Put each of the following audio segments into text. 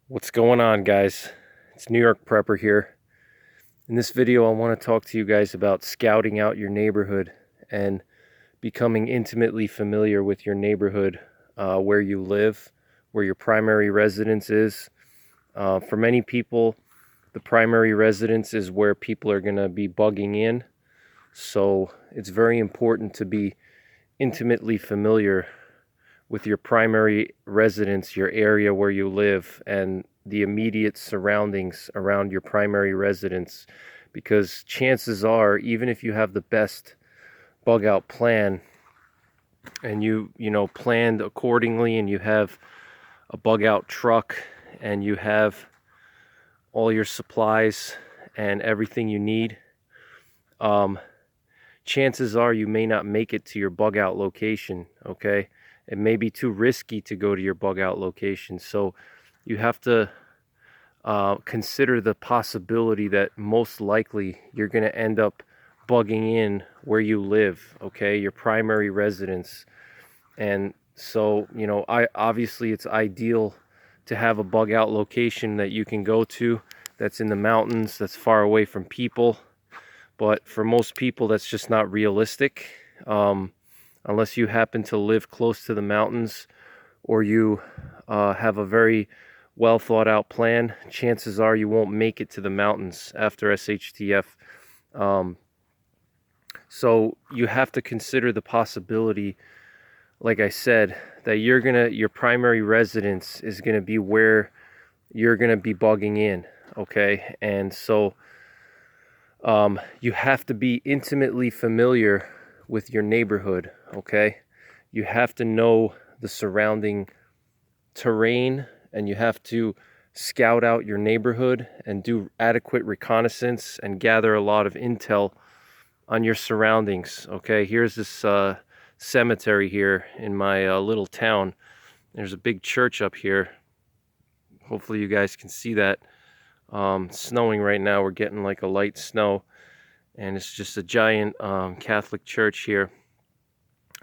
What's going on, guys? It's New York Prepper here. In this video, I want to talk to you guys about scouting out your neighborhood and becoming intimately familiar with your neighborhood, where you live, where your primary residence is. For many people, the primary residence is where people are going to be bugging in. So it's very important to be intimately familiar with your primary residence, your area where you live, and the immediate surroundings around your primary residence, because chances are, even if you have the best bug out plan and you planned accordingly, and you have a bug out truck and you have all your supplies and everything you need, chances are you may not make it to your bug out location. Okay, it may be too risky to go to your bug out location, so you have to consider the possibility that most likely you're going to end up bugging in where you live, okay, your primary residence. And so, obviously it's ideal to have a bug out location that you can go to, that's in the mountains, that's far away from people. But for most people, that's just not realistic, unless you happen to live close to the mountains, or you have a very well thought out plan. Chances are you won't make it to the mountains after SHTF. So you have to consider the possibility, like I said, that your primary residence is gonna be where you're gonna be bugging in, okay? And so you have to be intimately familiar with your neighborhood, okay? You have to know the surrounding terrain, and you have to scout out your neighborhood and do adequate reconnaissance and gather a lot of intel on your surroundings. Okay, here's this cemetery here in my little town. There's a big church up here. Hopefully you guys can see that. It's snowing right now. We're getting like a light snow, and it's just a giant Catholic church here.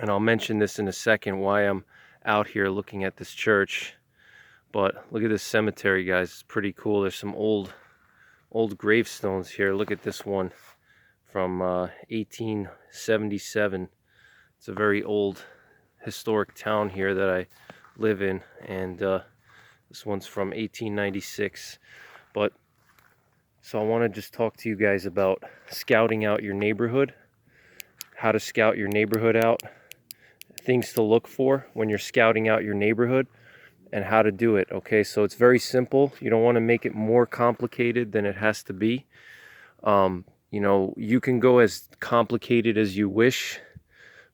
And I'll mention this in a second, why I'm out here looking at this church. But look at this cemetery, guys. It's pretty cool. There's some old gravestones here. Look at this one from 1877. It's a very old historic town here that I live in, and this one's from 1896. But so I want to just talk to you guys about scouting out your neighborhood, how to scout your neighborhood out, things to look for when you're scouting out your neighborhood, and how to do it. Okay, so it's very simple. You don't want to make it more complicated than it has to be. You can go as complicated as you wish,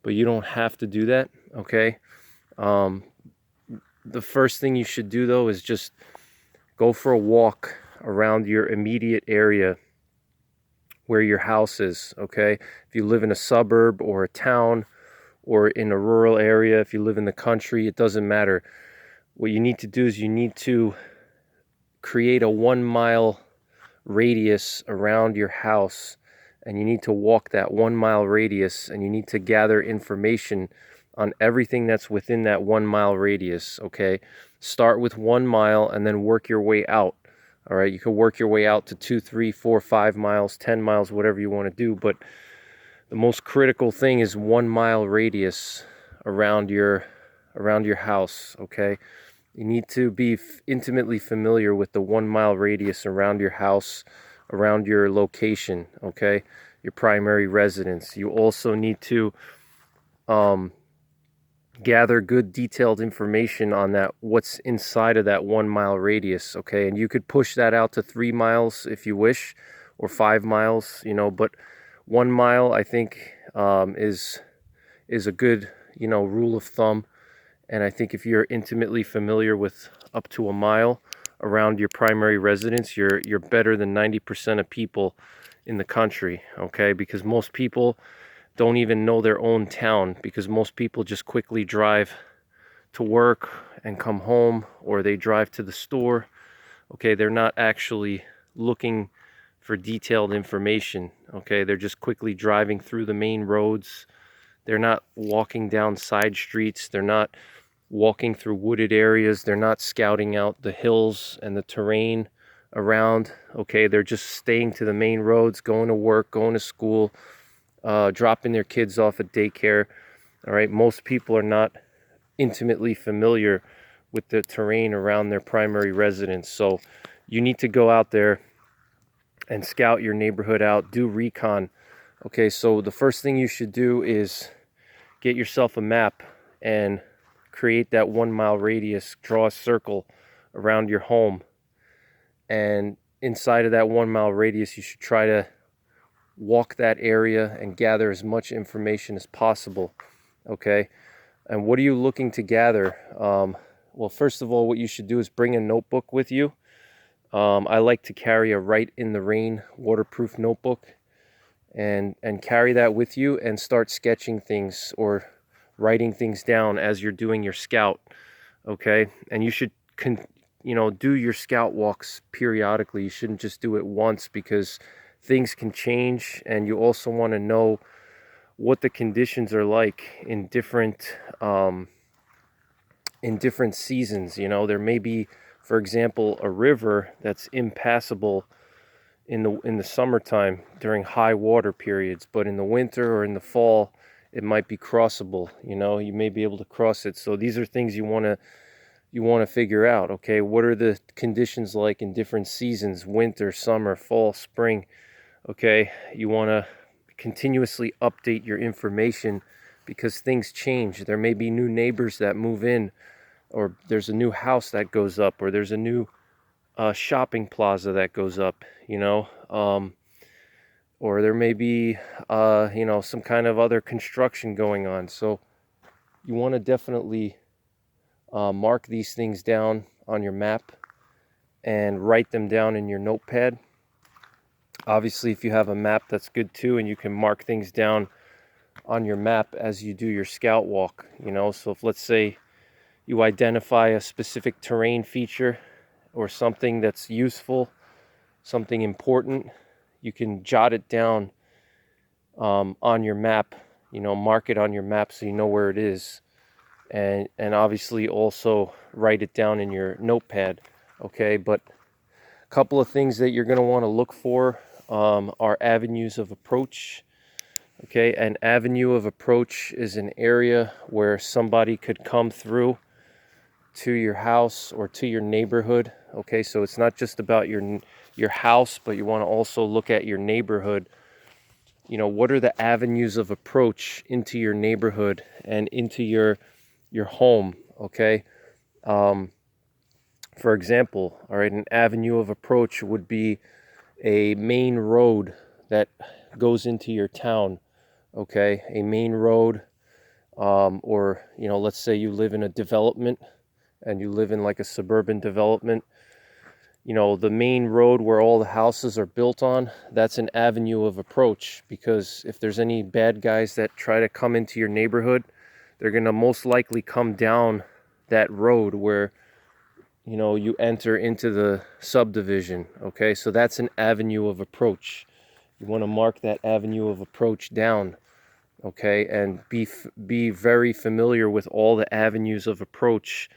but you don't have to do that. Okay, the first thing you should do, though, is just go for a walk around your immediate area where your house is. Okay, if you live in a suburb or a town or in a rural area, if you live in the country, it doesn't matter. What you need to do is you need to create a 1 mile radius around your house, and you need to walk that 1 mile radius, and you need to gather information on everything that's within that 1 mile radius. Okay, start with 1 mile and then work your way out. All right, you can work your way out to 2, 3, 4, 5 miles, 10 miles, whatever you want to do, but the most critical thing is 1 mile radius around your house. Okay, you need to be intimately familiar with the 1 mile radius around your house, around your location, okay, your primary residence. You also need to gather good detailed information on that, what's inside of that 1 mile radius, okay? And you could push that out to 3 miles if you wish, or 5 miles, but 1 mile, I think, is a good, rule of thumb. And I think if you're intimately familiar with up to 1 mile around your primary residence, you're better than 90% of people in the country, okay? Because most people don't even know their own town, because most people just quickly drive to work and come home, or they drive to the store. Okay, they're not actually looking for detailed information, okay? They're just quickly driving through the main roads. They're not walking down side streets. They're not walking through wooded areas. They're not scouting out the hills and the terrain around. Okay, they're just staying to the main roads, going to work, going to school, dropping their kids off at daycare. All right, most people are not intimately familiar with the terrain around their primary residence. So you need to go out there and scout your neighborhood out, do recon. Okay, so the first thing you should do is get yourself a map and create that 1 mile radius, draw a circle around your home. And inside of that 1 mile radius, you should try to walk that area and gather as much information as possible. Okay, and what are you looking to gather? Well, first of all, what you should do is bring a notebook with you. I like to carry a Write in the Rain waterproof notebook, and carry that with you and start sketching things or writing things down as you're doing your scout. Okay, and you should do your scout walks periodically. You shouldn't just do it once, because things can change, and you also want to know what the conditions are like in different seasons. There may be, for example, a river that's impassable in the summertime during high water periods, but in the winter or in the fall it might be crossable. You may be able to cross it. So these are things you want to figure out. Okay, what are the conditions like in different seasons: winter, summer, fall, spring? Okay, you want to continuously update your information, because things change. There may be new neighbors that move in, or there's a new house that goes up, or there's a new shopping plaza that goes up, or there may be some kind of other construction going on. So you want to definitely mark these things down on your map and write them down in your notepad. Obviously, if you have a map, that's good too, and you can mark things down on your map as you do your scout walk. So if, let's say, you identify a specific terrain feature or something that's useful, something important, you can jot it down on your map. Mark it on your map so you know where it is, and obviously also write it down in your notepad. Okay, but a couple of things that you're going to want to look for are avenues of approach. Okay, an avenue of approach is an area where somebody could come through to your house or to your neighborhood. Okay, so it's not just about your house, but you want to also look at your neighborhood. What are the avenues of approach into your neighborhood and into your home? Okay, for example, all right, an avenue of approach would be a main road that goes into your town. Okay, a main road, or let's say you live in a development and you live in like a suburban development. The main road where all the houses are built on, that's an avenue of approach, because if there's any bad guys that try to come into your neighborhood, they're going to most likely come down that road where you enter into the subdivision. Okay, so that's an avenue of approach. You want to mark that avenue of approach down. Okay, and be very familiar with all the avenues of approach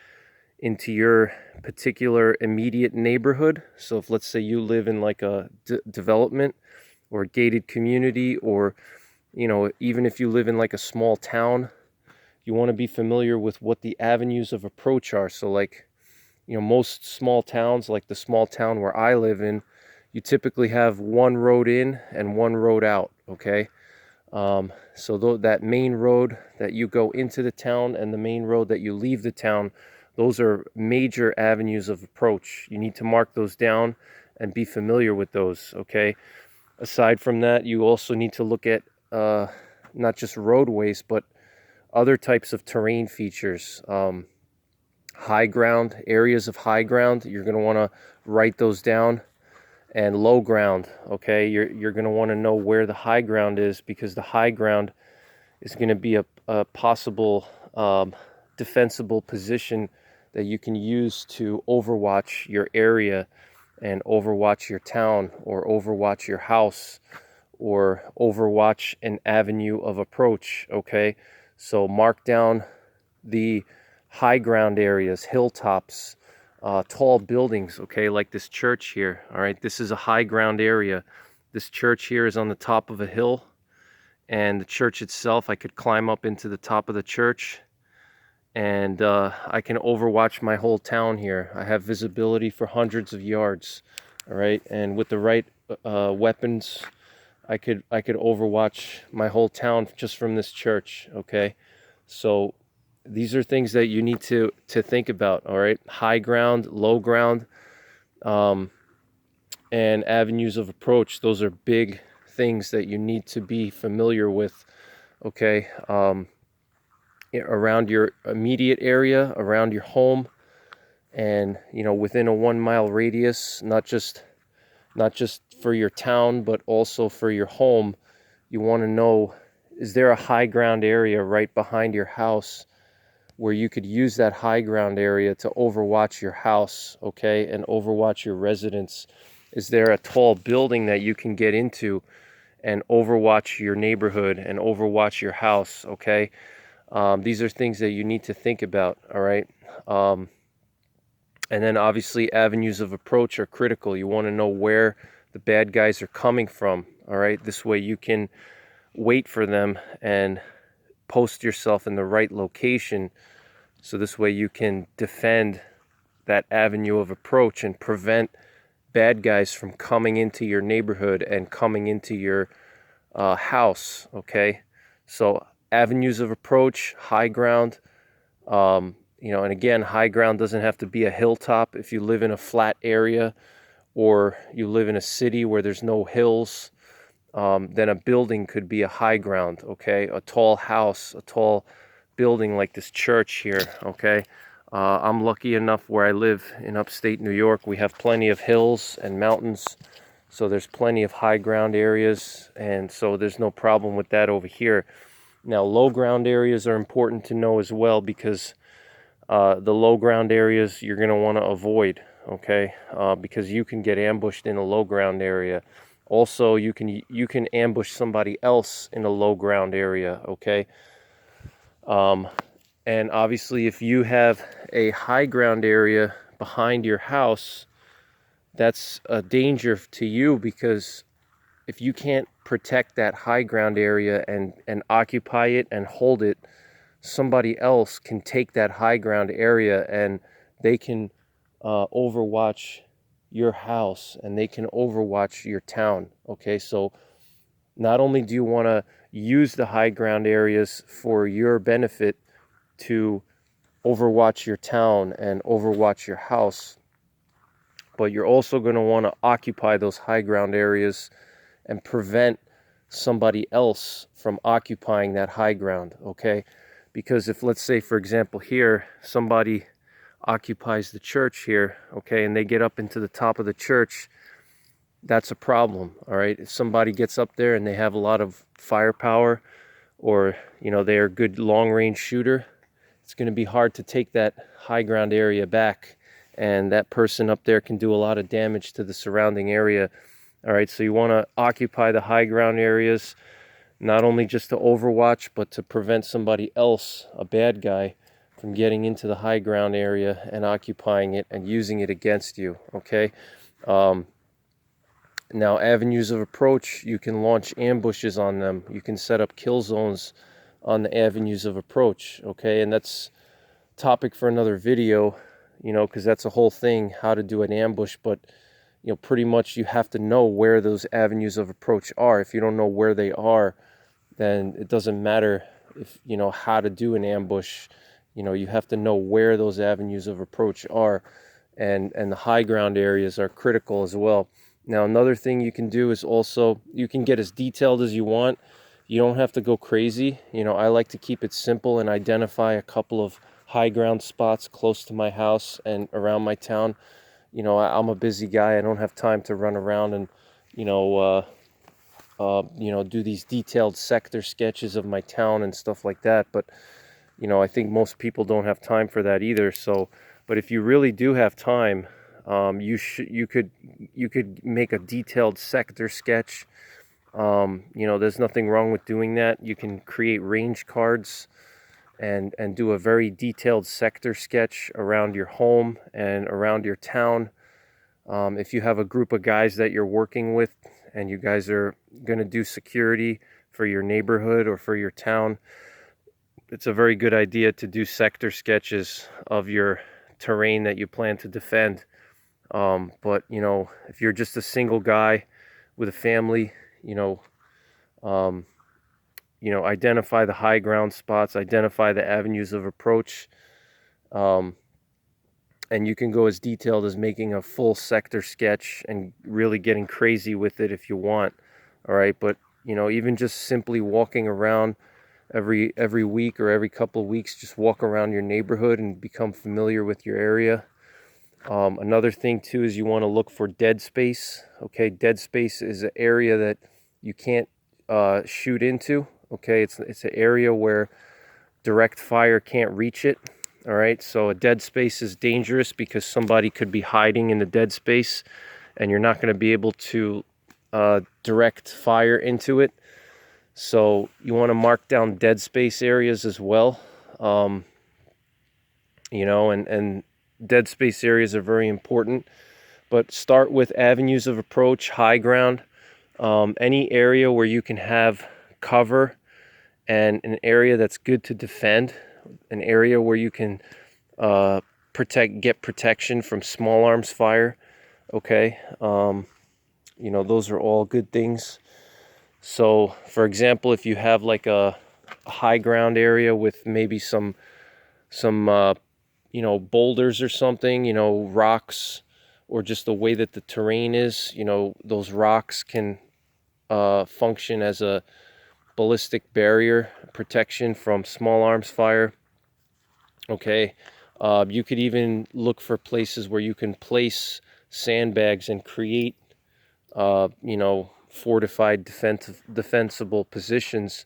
into your particular immediate neighborhood. So if, let's say, you live in like a development or gated community, or even if you live in like a small town, you want to be familiar with what the avenues of approach are. So like, most small towns, like the small town where I live in, you typically have one road in and one road out. Okay, so that main road that you go into the town and the main road that you leave the town, those are major avenues of approach. You need to mark those down and be familiar with those. Okay, aside from that, you also need to look at not just roadways, but other types of terrain features. High ground, areas of high ground, you're going to want to write those down. And low ground, okay, you're going to want to know where the high ground is, because the high ground is going to be a possible defensible position that you can use to overwatch your area and overwatch your town, or overwatch your house, or overwatch an avenue of approach. Okay, so mark down the high ground areas, hilltops, tall buildings, okay, like this church here. All right, this is a high ground area. This church here is on the top of a hill, and the church itself, I could climb up into the top of the church, and I can overwatch my whole town here. I have visibility for hundreds of yards. All right, and with the right weapons, I could overwatch my whole town just from this church. Okay, so these are things that you need to think about. All right, high ground, low ground, and avenues of approach. Those are big things that you need to be familiar with. Okay, around your immediate area, around your home, and within a 1 mile radius, not just for your town, but also for your home. You want to know, is there a high ground area right behind your house where you could use that high ground area to overwatch your house, okay, and overwatch your residence? Is there a tall building that you can get into and overwatch your neighborhood and overwatch your house, okay? These are things that you need to think about, all right? And then obviously avenues of approach are critical. You want to know where the bad guys are coming from, all right? This way you can wait for them and post yourself in the right location, so this way you can defend that avenue of approach and prevent bad guys from coming into your neighborhood and coming into your house, okay? So avenues of approach, high ground, and again, high ground doesn't have to be a hilltop. If you live in a flat area or you live in a city where there's no hills, then a building could be a high ground, okay? A tall house, a tall building like this church here, okay? I'm lucky enough where I live in upstate New York. We have plenty of hills and mountains, so there's plenty of high ground areas, and so there's no problem with that over here. Now, low ground areas are important to know as well, because the low ground areas you're going to want to avoid, okay? Because you can get ambushed in a low ground area. Also, you can ambush somebody else in a low ground area, okay? And obviously, if you have a high ground area behind your house, that's a danger to you, because if you can't protect that high ground area and occupy it and hold it, somebody else can take that high ground area and they can overwatch your house and they can overwatch your town, okay? So not only do you want to use the high ground areas for your benefit to overwatch your town and overwatch your house, but you're also going to want to occupy those high ground areas and prevent somebody else from occupying that high ground, okay? Because if, let's say, for example, here, somebody occupies the church here, okay, and they get up into the top of the church, that's a problem, all right? If somebody gets up there and they have a lot of firepower, or, they're a good long-range shooter, it's going to be hard to take that high ground area back, and that person up there can do a lot of damage to the surrounding area, all right? So you want to occupy the high ground areas, not only just to overwatch, but to prevent somebody else, a bad guy, from getting into the high ground area and occupying it and using it against you, okay? Now, avenues of approach, you can launch ambushes on them. You can set up kill zones on the avenues of approach, okay? And that's topic for another video, because that's a whole thing, how to do an ambush. But, pretty much you have to know where those avenues of approach are. If you don't know where they are, then it doesn't matter if how to do an ambush. You have to know where those avenues of approach are, and the high ground areas are critical as well. Now, another thing you can do is also, you can get as detailed as you want. You don't have to go crazy. I like to keep it simple and identify a couple of high ground spots close to my house and around my town. I'm a busy guy. I don't have time to run around and do these detailed sector sketches of my town and stuff like that. But, I think most people don't have time for that either. So, but if you really do have time, you could make a detailed sector sketch. There's nothing wrong with doing that. You can create range cards and do a very detailed sector sketch around your home and around your town. If you have a group of guys that you're working with and you guys are going to do security for your neighborhood or for your town, it's a very good idea to do sector sketches of your terrain that you plan to defend. But you know, if you're just a single guy with a family, identify the high ground spots, identify the avenues of approach, and you can go as detailed as making a full sector sketch and really getting crazy with it if you want. All right, but you know, even just simply walking around every week or every couple of weeks, just walk around your neighborhood and become familiar with your area. Another thing too is you want to look for dead space. Okay, dead space is an area that you can't shoot into. Okay, it's an area where direct fire can't reach it. All right, so a dead space is dangerous because somebody could be hiding in the dead space and you're not going to be able to direct fire into it. So you want to mark down dead space areas as well. And dead space areas are very important, but start with avenues of approach, high ground, any area where you can have cover and an area that's good to defend, an area where you can get protection from small arms fire. Okay, those are all good things. So for example, if you have like a high ground area with maybe some boulders or something, rocks, or just the way that the terrain is, those rocks can function as a ballistic barrier protection from small arms fire. Okay, you could even look for places where you can place sandbags and create fortified defensible positions,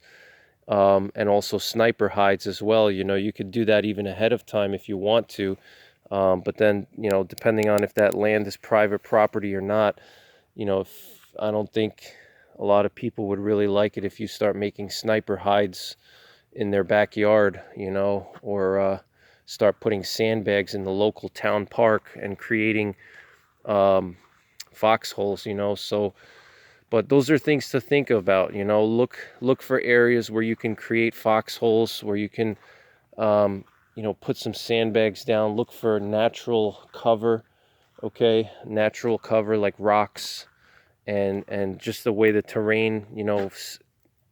and also sniper hides as well. You could do that even ahead of time if you want to, but then depending on if that land is private property or not, I don't think a lot of people would really like it if you start making sniper hides in their backyard, or start putting sandbags in the local town park and creating foxholes, so. But those are things to think about. Look for areas where you can create foxholes, where you can put some sandbags down. Look for natural cover. Okay, natural cover like rocks, and just the way the terrain,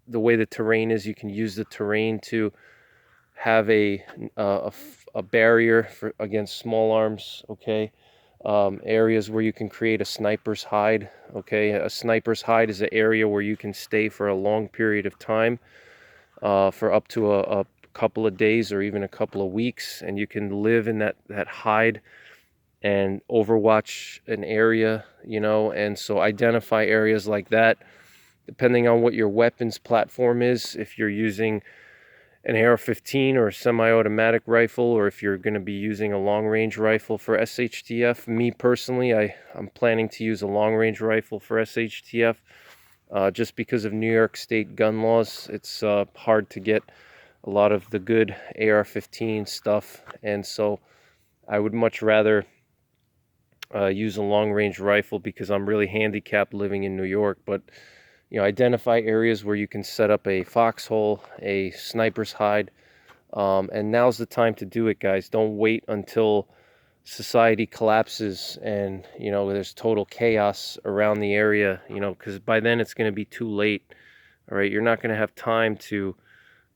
the way the terrain is, you can use the terrain to have a barrier against small arms. Okay, areas where you can create a sniper's hide. Okay, a sniper's hide is an area where you can stay for a long period of time, for up to a couple of days or even a couple of weeks, and you can live in that hide and overwatch an area, and so identify areas like that depending on what your weapons platform is. If you're using an AR-15 or a semi-automatic rifle, or if you're going to be using a long-range rifle for SHTF. Me personally, I'm planning to use a long-range rifle for SHTF, just because of New York State gun laws. It's hard to get a lot of the good AR-15 stuff, and so I would much rather use a long-range rifle because I'm really handicapped living in New York. But identify areas where you can set up a foxhole, a sniper's hide, and now's the time to do it, guys. Don't wait until society collapses and there's total chaos around the area, because by then it's going to be too late. All right, you're not going to have time to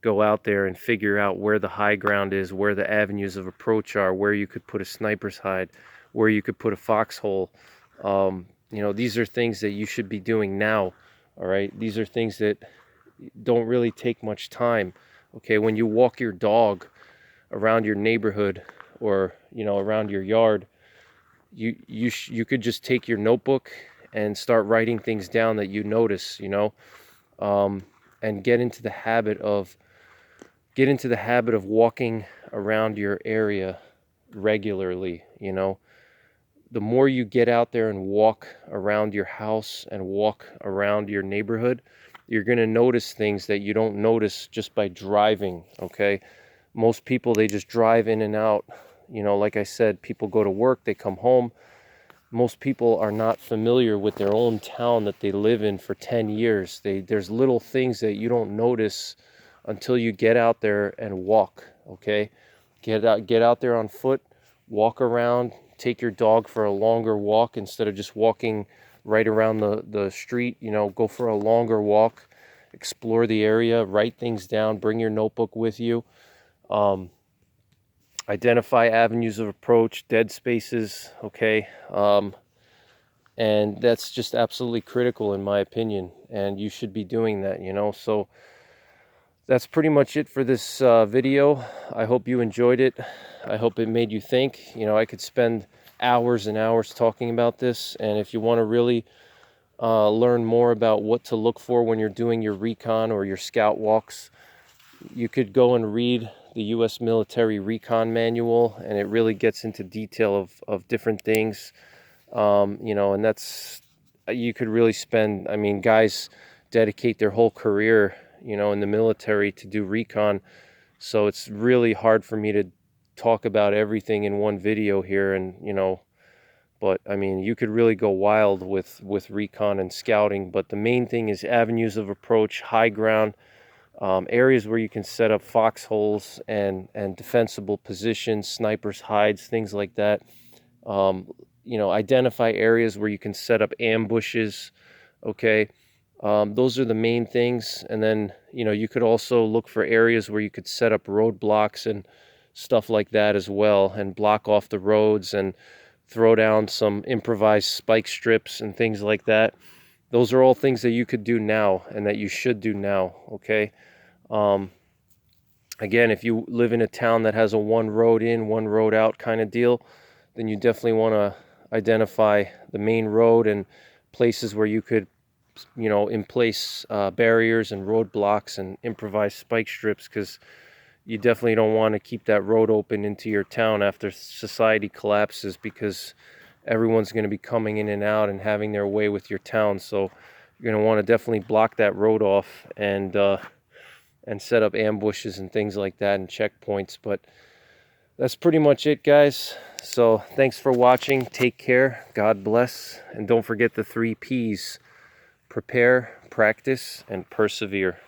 go out there and figure out where the high ground is, where the avenues of approach are, where you could put a sniper's hide, where you could put a foxhole. These are things that you should be doing now. All right, these are things that don't really take much time. Okay, when you walk your dog around your neighborhood or around your yard, you could just take your notebook and start writing things down that you notice, and get into the habit of walking around your area regularly. The more you get out there and walk around your house and walk around your neighborhood, you're going to notice things that you don't notice just by driving. Okay, Most people, they just drive in and out. You know, like I said, people go to work, they come home. Most people are not familiar with their own town that they live in for 10 years. There's little things that you don't notice until you get out there and walk, okay? Get out there on foot, walk around, take your dog for a longer walk instead of just walking right around the street. You know, go for a longer walk, explore the area, write things down, bring your notebook with you. Identify avenues of approach, dead spaces, okay? And that's just absolutely critical in my opinion, and you should be doing that, you know. So that's pretty much it for this video. I hope you enjoyed it. I hope it made you think. You know, I could spend hours and hours talking about this, and if you want to really learn more about what to look for when you're doing your recon or your scout walks, you could go and read the U.S. Military Recon Manual, and it really gets into detail of different things. You know, and that's, you could really spend, I mean, guys dedicate their whole career, you know, in the military to do recon. So it's really hard for me to talk about everything in one video here, and, you know, but I mean, you could really go wild with recon and scouting. But the main thing is avenues of approach, high ground, areas where you can set up foxholes and defensible positions, snipers' hides, things like that. You know, identify areas where you can set up ambushes, okay? Those are the main things. And then, you know, you could also look for areas where you could set up roadblocks and stuff like that as well, and block off the roads and throw down some improvised spike strips and things like that. Those are all things that you could do now and that you should do now, okay? Again, if you live in a town that has a one road in, one road out kind of deal, then you definitely want to identify the main road and places where you could, you know, in place barriers and roadblocks and improvise spike strips, because you definitely don't want to keep that road open into your town after society collapses, because everyone's going to be coming in and out and having their way with your town. So you're going to want to definitely block that road off and set up ambushes and things like that and checkpoints. But that's pretty much it, guys. So thanks for watching. Take care. God bless. And don't forget the 3 Ps: prepare, practice, and persevere.